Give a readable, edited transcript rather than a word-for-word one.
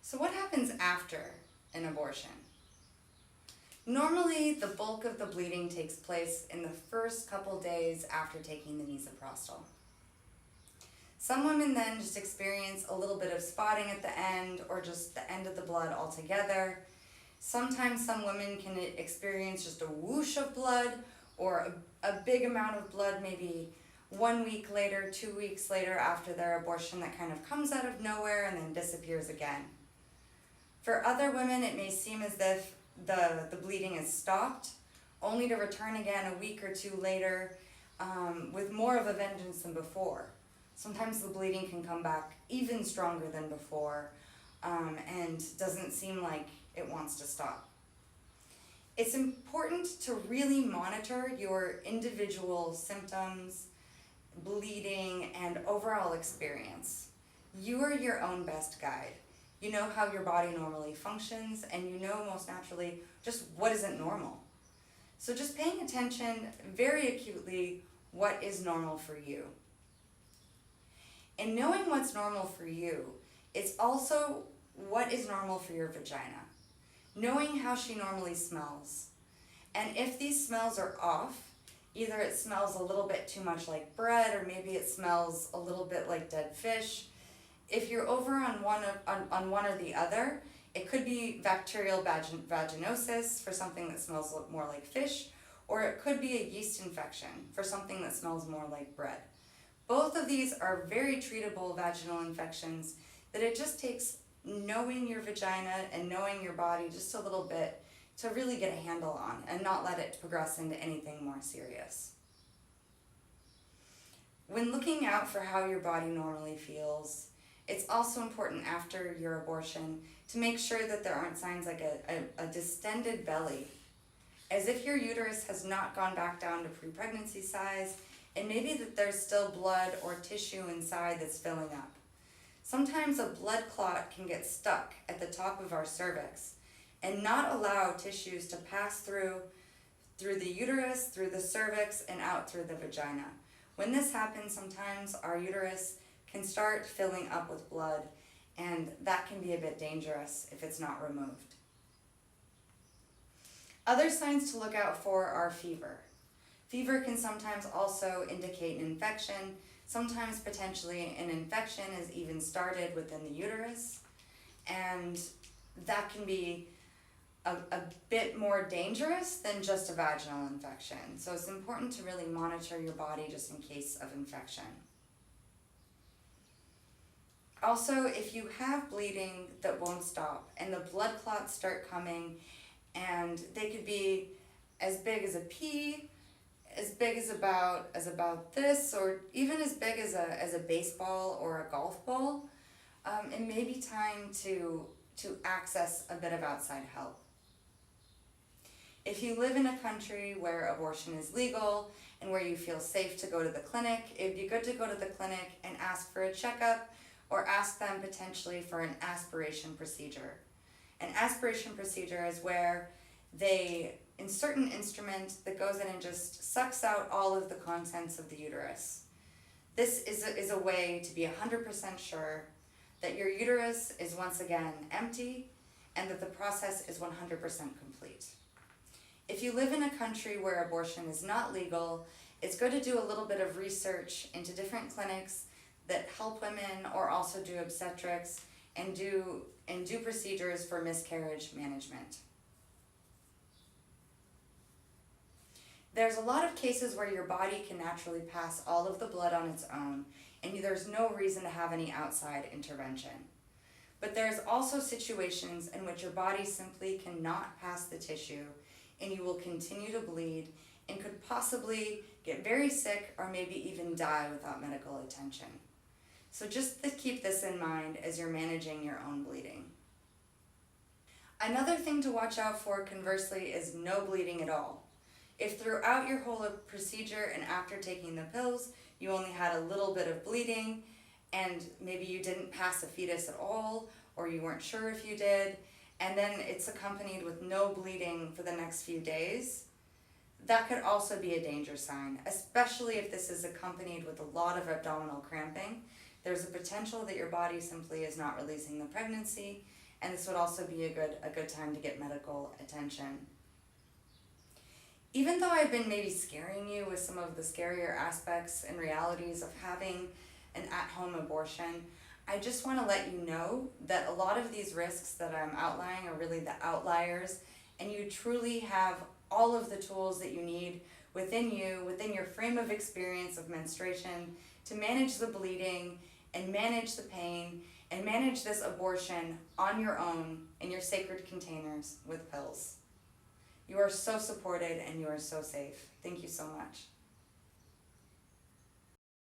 So what happens after an abortion? Normally, the bulk of the bleeding takes place in the first couple days after taking the misoprostol. Some women then just experience a little bit of spotting at the end or just the end of the blood altogether. Sometimes some women can experience just a whoosh of blood or a big amount of blood maybe 1 week later, 2 weeks later after their abortion that kind of comes out of nowhere and then disappears again. For other women, it may seem as if the bleeding is stopped, only to return again a week or two later with more of a vengeance than before. Sometimes the bleeding can come back even stronger than before and doesn't seem like it wants to stop. It's important to really monitor your individual symptoms, bleeding, and overall experience. You are your own best guide. You know how your body normally functions, and you know most naturally just what isn't normal. So just paying attention very acutely what is normal for you. And knowing what's normal for you, it's also what is normal for your vagina. Knowing how she normally smells. And if these smells are off, either it smells a little bit too much like bread, or maybe it smells a little bit like dead fish. If you're over on one or the other, it could be bacterial vaginosis for something that smells more like fish, or it could be a yeast infection for something that smells more like bread. Both of these are very treatable vaginal infections that it just takes knowing your vagina and knowing your body just a little bit to really get a handle on and not let it progress into anything more serious. When looking out for how your body normally feels, it's also important after your abortion to make sure that there aren't signs like a distended belly, as if your uterus has not gone back down to pre-pregnancy size, and maybe that there's still blood or tissue inside that's filling up. Sometimes a blood clot can get stuck at the top of our cervix and not allow tissues to pass through the uterus, through the cervix, and out through the vagina. When this happens, sometimes our uterus can start filling up with blood, and that can be a bit dangerous if it's not removed. Other signs to look out for are fever. Fever can sometimes also indicate an infection. Sometimes potentially an infection is even started within the uterus, and that can be a bit more dangerous than just a vaginal infection. So it's important to really monitor your body just in case of infection. Also, if you have bleeding that won't stop and the blood clots start coming, and they could be as big as a pea, as big as about this, or even as big as a baseball or a golf ball, it may be time to access a bit of outside help. If you live in a country where abortion is legal and where you feel safe to go to the clinic, it'd be good to go to the clinic and ask for a checkup, or ask them potentially for an aspiration procedure. An aspiration procedure is where they insert an instrument that goes in and just sucks out all of the contents of the uterus. This is a way to be 100% sure that your uterus is once again empty and that the process is 100% complete. If you live in a country where abortion is not legal, it's good to do a little bit of research into different clinics that help women or also do obstetrics and do procedures for miscarriage management. There's a lot of cases where your body can naturally pass all of the blood on its own, and there's no reason to have any outside intervention. But there's also situations in which your body simply cannot pass the tissue, and you will continue to bleed and could possibly get very sick or maybe even die without medical attention. So just to keep this in mind as you're managing your own bleeding. Another thing to watch out for, conversely, is no bleeding at all. If throughout your whole procedure and after taking the pills, you only had a little bit of bleeding, and maybe you didn't pass a fetus at all, or you weren't sure if you did, and then it's accompanied with no bleeding for the next few days, that could also be a danger sign, especially if this is accompanied with a lot of abdominal cramping. There's a potential that your body simply is not releasing the pregnancy, and this would also be a good time to get medical attention. Even though I've been maybe scaring you with some of the scarier aspects and realities of having an at-home abortion, I just want to let you know that a lot of these risks that I'm outlining are really the outliers, and you truly have all of the tools that you need within you, within your frame of experience of menstruation, to manage the bleeding and manage the pain and manage this abortion on your own in your sacred containers with pills. You are so supported and you are so safe. Thank you so much.